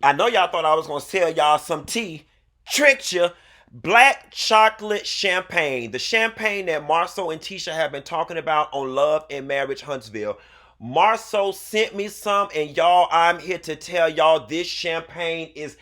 I know y'all thought I was gonna sell y'all some tea. Tricked you. Black chocolate champagne. The champagne that Marsau and LaTisha have been talking about on Love and Marriage Huntsville. Marsau sent me some, and y'all, I'm here to tell y'all this champagne is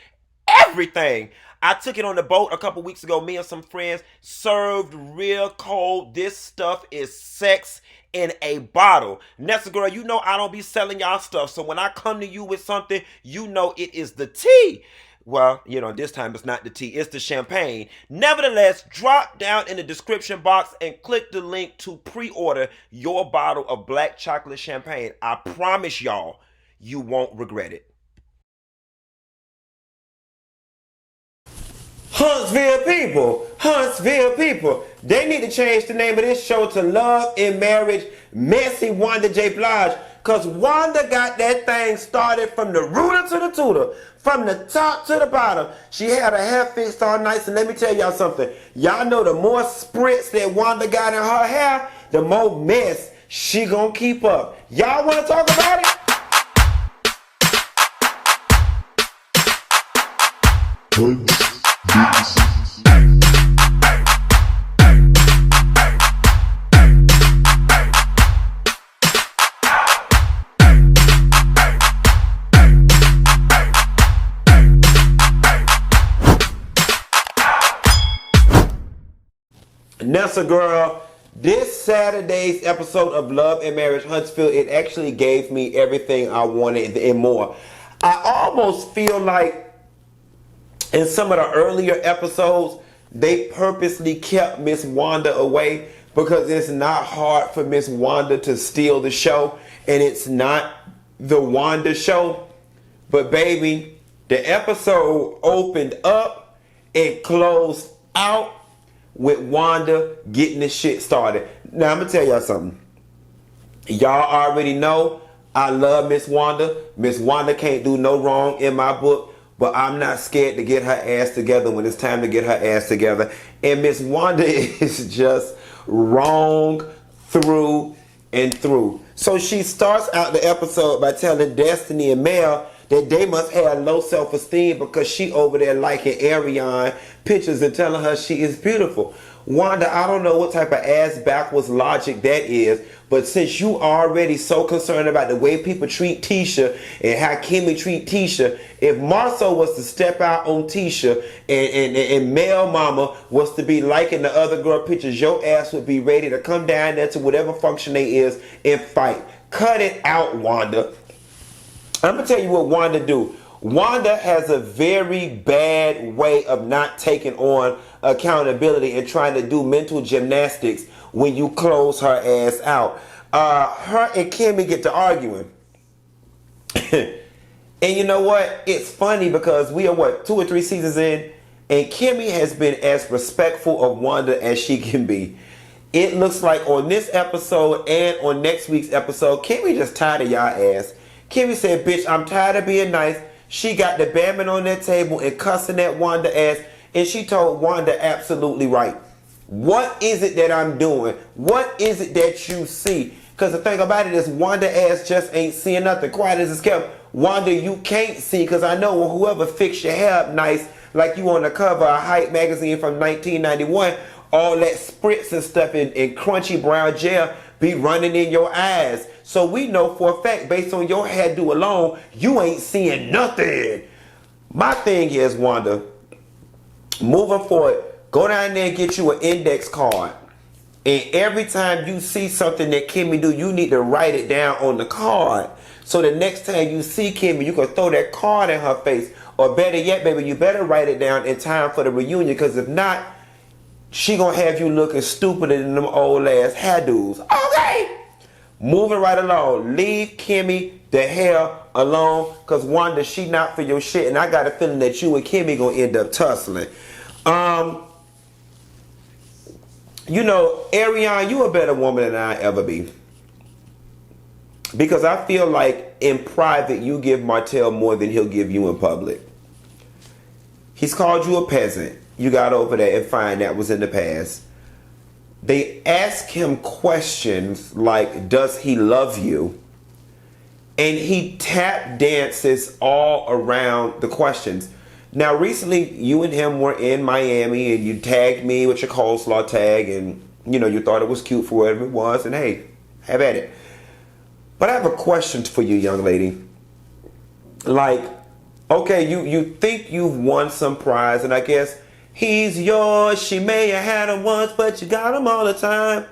everything. I took it on the boat a couple weeks ago. Me and some friends served real cold. This stuff is sex in a bottle. Nessa girl, you know I don't be selling y'all stuff. So when I come to you with something, you know it is the tea. Well, you know, this time it's not the tea, it's the champagne. Nevertheless, drop down in the description box and click the link to pre-order your bottle of black chocolate champagne. I promise y'all, you won't regret it. Huntsville people, they need to change the name of this show to Love and Marriage Messy Wanda J. Blige. Cause Wanda got that thing started from the rooter to the tutor, from the top to the bottom. She had her hair fixed all nice, and let me tell y'all something. Y'all know the more spritz that Wanda got in her hair, the more mess she gonna keep up. Y'all wanna talk about it? Nessa girl, this Saturday's episode of Love and Marriage Huntsville, it actually gave me everything I wanted and more. I almost feel like in some of the earlier episodes, they purposely kept Miss Wanda away because it's not hard for Miss Wanda to steal the show, and it's not the Wanda show. But baby, the episode opened up and closed out with Wanda getting the shit started. Now I'm gonna tell y'all something. Y'all already know I love Miss Wanda. Miss Wanda can't do no wrong in my book, but I'm not scared to get her ass together when it's time to get her ass together. And Miss Wanda is just wrong through and through. So she starts out the episode by telling Destiny and Mel that they must have low self-esteem because she over there liking Ariane pictures and telling her she is beautiful. Wanda, I don't know what type of ass backwards logic that is, but since you already so concerned about the way people treat Tisha and how Kimmi treat Tisha, if Marsau was to step out on Tisha and Mel Mama was to be liking the other girl pictures, your ass would be ready to come down there to whatever function they is and fight. Cut it out, Wanda. I'm going to tell you what Wanda do. Wanda has a very bad way of not taking on accountability and trying to do mental gymnastics when you close her ass out. Her and Kimmi get to arguing. And you know what? It's funny because we are, 2 or 3 seasons in, and Kimmi has been as respectful of Wanda as she can be. It looks like on this episode and on next week's episode, Kimmi just tired of y'all ass. Kimmi said, bitch, I'm tired of being nice. She got the bamming on that table and cussing at Wanda ass. And she told Wanda absolutely right. What is it that I'm doing? What is it that you see? Because the thing about it is Wanda ass just ain't seeing nothing. Quiet as it's kept. Wanda, you can't see because I know whoever fixed your hair up nice, like you on the cover of Hype magazine from 1991, all that spritz and stuff and crunchy brown gel be running in your eyes. So we know for a fact, based on your hairdo alone, you ain't seeing nothing. My thing is, Wanda, moving forward, go down there and get you an index card. And every time you see something that Kimmi do, you need to write it down on the card. So the next time you see Kimmi, you can throw that card in her face. Or better yet, baby, you better write it down in time for the reunion. Because if not, she gonna have you looking stupider than them old ass hairdos. Okay. Moving right along. Leave Kimmi the hell alone. Cause Wanda, she not for your shit. And I got a feeling that you and Kimmi gonna end up tussling. You know, Ariane, you a better woman than I ever be. Because I feel like in private you give Martell more than he'll give you in public. He's called you a peasant. You got over that and fine, that was in the past. They ask him questions like, does he love you? And he tap dances all around the questions. Now, recently, you and him were in Miami, and you tagged me with your coleslaw tag, and you thought it was cute for whatever it was, and hey, have at it. But I have a question for you, young lady. Like, okay, you think you've won some prize, and I guess he's yours. She may have had him once, but you got him all the time.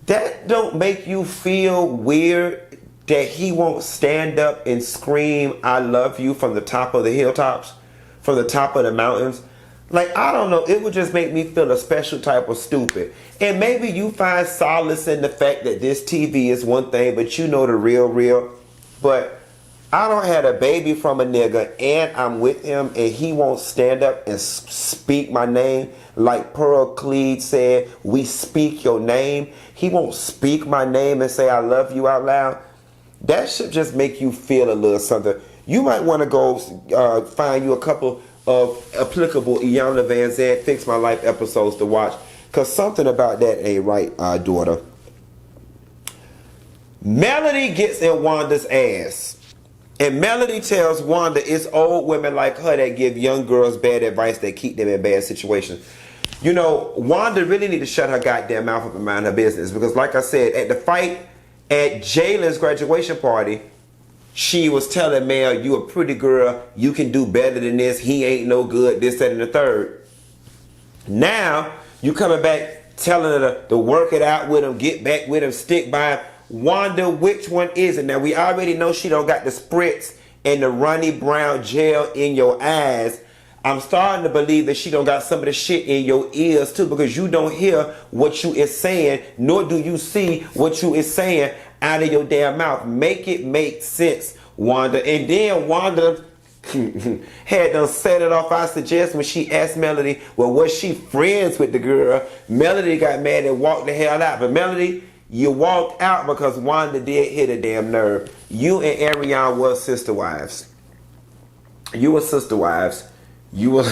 That don't make you feel weird that he won't stand up and scream, I love you from the top of the hilltops, from the top of the mountains? Like, I don't know. It would just make me feel a special type of stupid. And maybe you find solace in the fact that this TV is one thing, but you know the real. But I don't have a baby from a nigga, and I'm with him, and he won't stand up and speak my name. Like Pearl Cleed said, we speak your name. He won't speak my name and say I love you out loud. That should just make you feel a little something. You might want to go find you a couple of applicable Iyanla Vanzant Fix My Life episodes to watch, because something about that ain't right, daughter. Melody gets in Wanda's ass. And Melody tells Wanda it's old women like her that give young girls bad advice that keep them in bad situations. Wanda really need to shut her goddamn mouth up and mind her business. Because like I said, at the fight at Jalen's graduation party, she was telling Mel, you a pretty girl, you can do better than this, he ain't no good, this, that, and the third. Now, you coming back telling her to work it out with him, get back with him, stick by him. Wanda, which one is it? Now, we already know she don't got the spritz and the Ronnie Brown gel in your eyes. I'm starting to believe that she don't got some of the shit in your ears too, because you don't hear what you is saying, nor do you see what you is saying out of your damn mouth. Make it make sense, Wanda. And then Wanda had done set it off. I suggest when she asked Melody, well, was she friends with the girl? Melody got mad and walked the hell out. But Melody, you walked out because Wanda did hit a damn nerve. You and Ariane was sister wives. You were sister wives. You were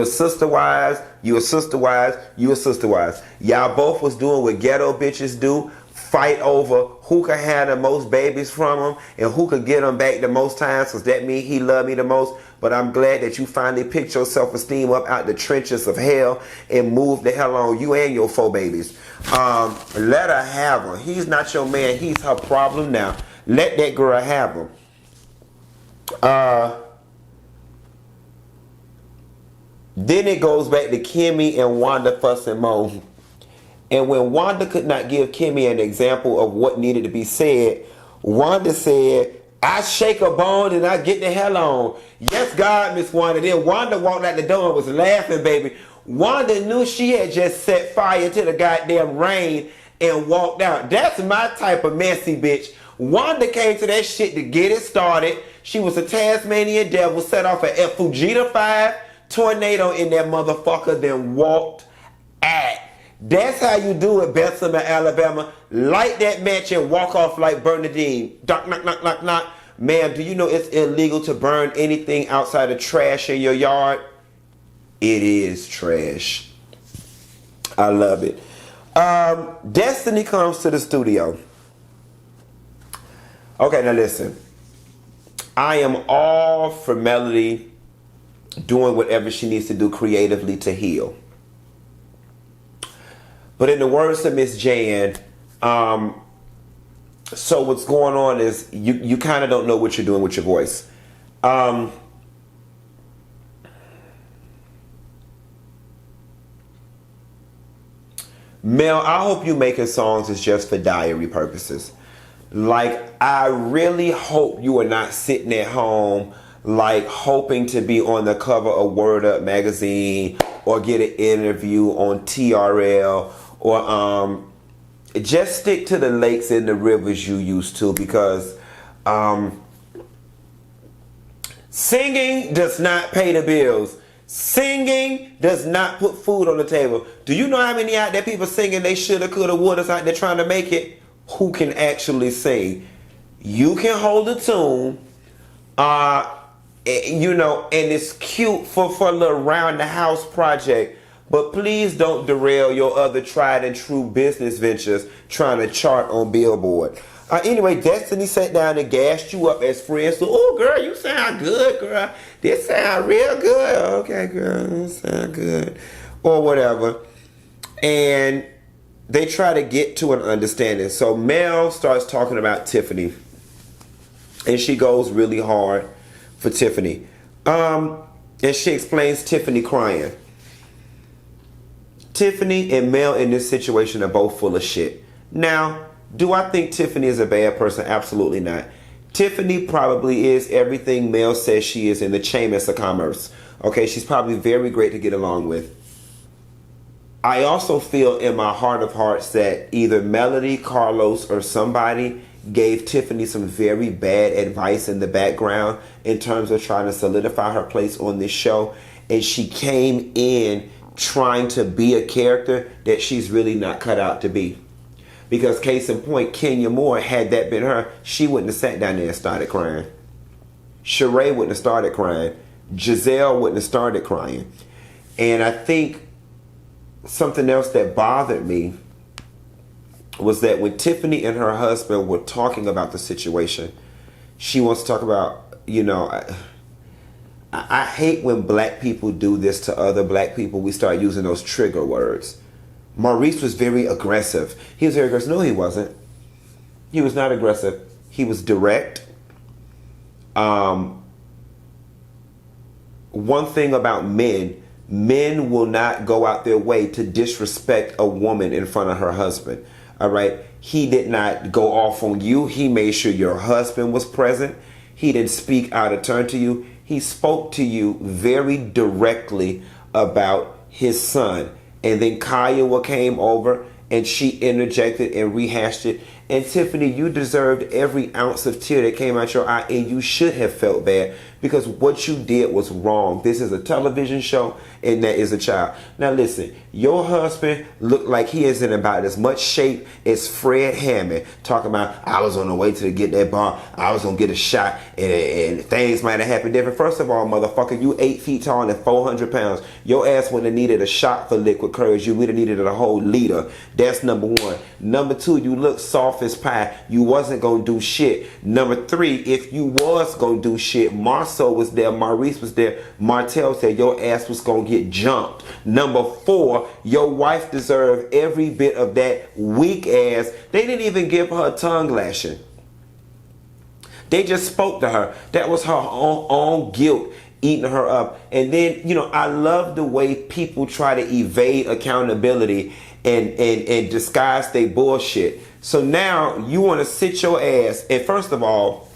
sister wives. You were sister wives. You were sister wives. Y'all both was doing what ghetto bitches do. Fight over who could have the most babies from him and who could get them back the most times, because that means he loved me the most. But I'm glad that you finally picked your self-esteem up out the trenches of hell and moved the hell on, you and your 4 babies. Let her have him. He's not your man. He's her problem now. Let that girl have him. Then it goes back to Kimmi and Wanda fussing more. And when Wanda could not give Kimmi an example of what needed to be said, Wanda said, I shake a bone and I get the hell on. Yes, God, Miss Wanda. Then Wanda walked out the door and was laughing, baby. Wanda knew she had just set fire to the goddamn rain and walked out. That's my type of messy bitch. Wanda came to that shit to get it started. She was a Tasmanian devil, set off a Fujita 5 tornado in that motherfucker, then walked out. That's how you do it, Bethlehem, Alabama. Light that match and walk off like Bernadine. Knock, knock, knock, knock, knock. Ma'am, do you know it's illegal to burn anything outside of trash in your yard? It is trash. I love it. Destiny comes to the studio. Okay, now listen. I am all for Melody doing whatever she needs to do creatively to heal. But in the words of Miss Jan, so what's going on is you kind of don't know what you're doing with your voice. Mel, I hope you making songs is just for diary purposes. Like, I really hope you are not sitting at home like hoping to be on the cover of Word Up magazine or get an interview on TRL, or just stick to the lakes and the rivers you used to, because singing does not pay the bills. Singing does not put food on the table. Do you know how many out there people singing they shoulda, coulda, woulda out there trying to make it? Who can actually sing? You can hold a tune, and it's cute for a little round the house project. But please don't derail your other tried and true business ventures trying to chart on Billboard. Anyway, Destiny sat down and gassed you up as friends. So, oh, girl, you sound good, girl. This sound real good. Okay, girl, this sound good. Or whatever. And they try to get to an understanding. So Mel starts talking about Tiffany. And she goes really hard for Tiffany. And she explains Tiffany crying. Tiffany and Mel in this situation are both full of shit. Now, do I think Tiffany is a bad person? Absolutely not. Tiffany probably is everything Mel says she is in the Chamus of commerce. Okay, she's probably very great to get along with. I also feel in my heart of hearts that either Melody, Carlos, or somebody gave Tiffany some very bad advice in the background in terms of trying to solidify her place on this show. And she came in trying to be a character that she's really not cut out to be. Because case in point, Kenya Moore, had that been her, she wouldn't have sat down there and started crying. Sheree wouldn't have started crying. Giselle wouldn't have started crying. And I think something else that bothered me was that when Tiffany and her husband were talking about the situation, she wants to talk about, you know, I hate when black people do this to other black people. We start using those trigger words. Maurice was very aggressive. He was very aggressive. No, he wasn't. He was not aggressive. He was direct. One thing about men will not go out their way to disrespect a woman in front of her husband. All right. He did not go off on you. He made sure your husband was present. He didn't speak out of turn to you. He spoke to you very directly about his son. And then Kaya came over and she interjected and rehashed it. And Tiffany, you deserved every ounce of tear that came out your eye, and you should have felt bad because what you did was wrong. This is a television show and that is a child. Now listen, your husband looked like he is in about as much shape as Fred Hammond, talking about, I was on the way to get that bar, I was gonna get a shot and things might have happened different. First of all, motherfucker, you 8 feet tall and 400 pounds. Your ass wouldn't have needed a shot for liquid courage. You would have needed a whole liter. That's number one. Number two, you look soft as pie. You wasn't gonna do shit. Number three, if you was gonna do shit, Marsau was there, Maurice was there, Martell said your ass was gonna get jumped. Number four, your wife deserved every bit of that weak ass. They didn't even give her a tongue lashing. They just spoke to her. That was her own guilt eating her up. And then, you know, I love the way people try to evade accountability and disguise their bullshit. So now you want to sit your ass, and first of all,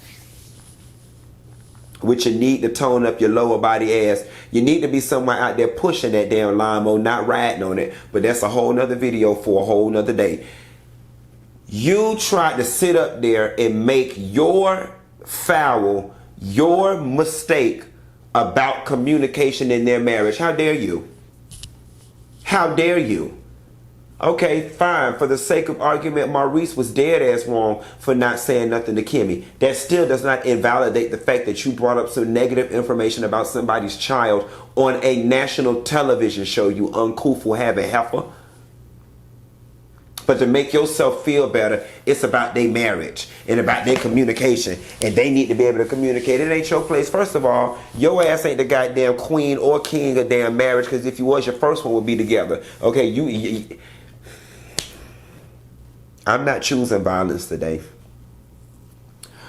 with your need to tone up your lower body ass, you need to be somewhere out there pushing that damn lawnmower, not riding on it. But that's a whole nother video for a whole nother day. You tried to sit up there and make your foul, your mistake about communication in their marriage. How dare you? How dare you? Okay, fine. For the sake of argument, Maurice was dead ass wrong for not saying nothing to Kimmi. That still does not invalidate the fact that you brought up some negative information about somebody's child on a national television show, you uncouth having heifer. But to make yourself feel better, it's about their marriage and about their communication. And they need to be able to communicate. It ain't your place. First of all, your ass ain't the goddamn queen or king of damn marriage, because if you was, your first one would be together. Okay, I'm not choosing violence today,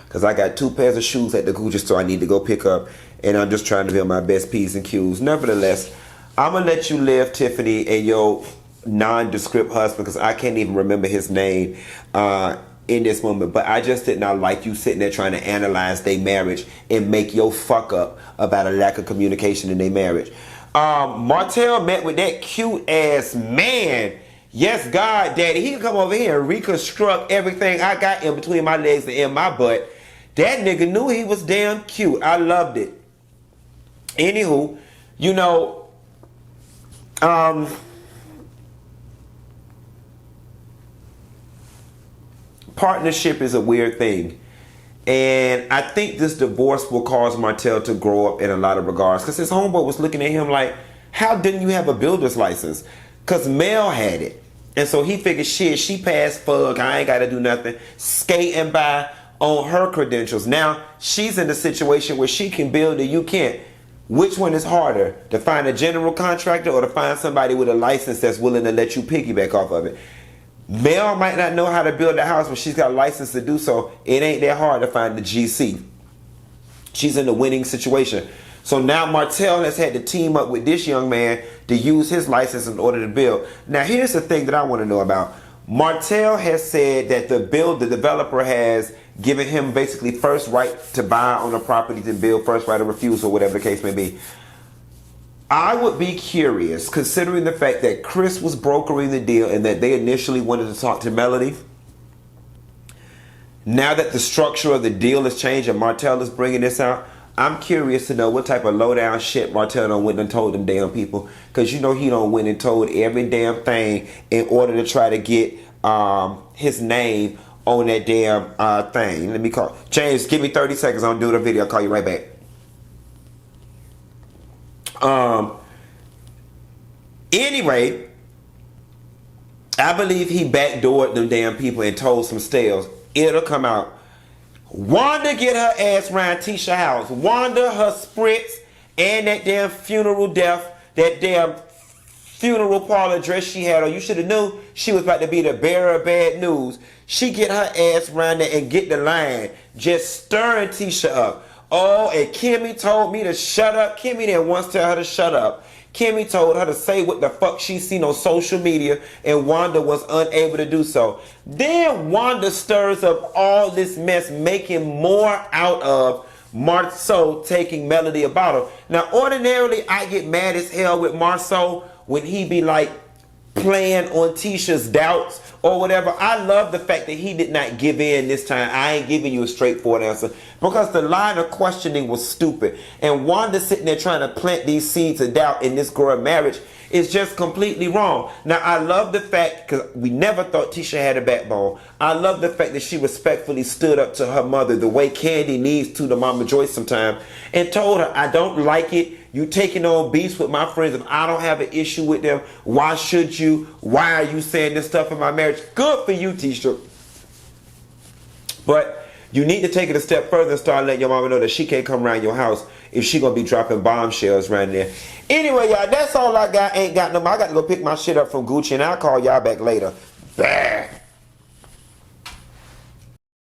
because I got 2 pairs of shoes at the Gucci store I need to go pick up, and I'm just trying to build my best P's and Q's. Nevertheless, I'm going to let you live, Tiffany, and your nondescript husband, because I can't even remember his name in this moment. But I just did not like you sitting there trying to analyze their marriage and make your fuck up about a lack of communication in their marriage. Martell met with that cute ass man. Yes, God, Daddy, he can come over here and reconstruct everything I got in between my legs and in my butt. That nigga knew he was damn cute. I loved it. Anywho, you know, partnership is a weird thing. And I think this divorce will cause Martell to grow up in a lot of regards. Because his homeboy was looking at him like, how didn't you have a builder's license? Because Mel had it. And so he figured, shit, she passed fuck, I ain't got to do nothing. Skating by on her credentials. Now, she's in a situation where she can build and you can't. Which one is harder? To find a general contractor or to find somebody with a license that's willing to let you piggyback off of it? Mel might not know how to build a house, but she's got a license to do so. It ain't that hard to find the GC. She's in a winning situation. So now Martell has had to team up with this young man to use his license in order to build. Now here's the thing that I want to know about. Martell has said that the developer has given him basically first right to buy on the property to build, first right of refusal, whatever the case may be. I would be curious, considering the fact that Chris was brokering the deal and that they initially wanted to talk to Melody. Now that the structure of the deal has changed and Martell is bringing this out, I'm curious to know what type of low-down shit Martell done went and told them damn people. Because you know he done went and told every damn thing in order to try to get his name on that damn thing. Let me call. James, give me 30 seconds. I'll do the video. I'll call you right back. Anyway, I believe he backdoored them damn people and told some tales. It'll come out. Wanda get her ass around Tisha house. Wanda, her spritz, and that damn funeral death, that damn funeral parlor dress she had on. You should have knew she was about to be the bearer of bad news. She get her ass around there and get the line, just stirring Tisha up. Oh, and Kimmi told me to shut up. Kimmi didn't once tell her to shut up. Kimmi told her to say what the fuck she seen on social media, and Wanda was unable to do so. Then Wanda stirs up all this mess, making more out of Marsau taking Melody a bottle. Now, ordinarily, I get mad as hell with Marsau when he be like playing on Tisha's doubts or whatever. I love the fact that he did not give in this time. I ain't giving you a straightforward answer because the line of questioning was stupid. And Wanda sitting there trying to plant these seeds of doubt in this girl marriage is just completely wrong. Now, I love the fact, because we never thought Tisha had a backbone. I love the fact that she respectfully stood up to her mother the way Candy needs to Mama Joyce sometime and told her, I don't like it. You taking on beefs with my friends. If I don't have an issue with them, why should you? Why are you saying this stuff in my marriage? Good for you, Tisha. But you need to take it a step further and start letting your mama know that she can't come around your house if she gonna be dropping bombshells around there. Anyway, y'all, that's all I got. Ain't got no more. I got to go pick my shit up from Gucci, and I'll call y'all back later. Bah.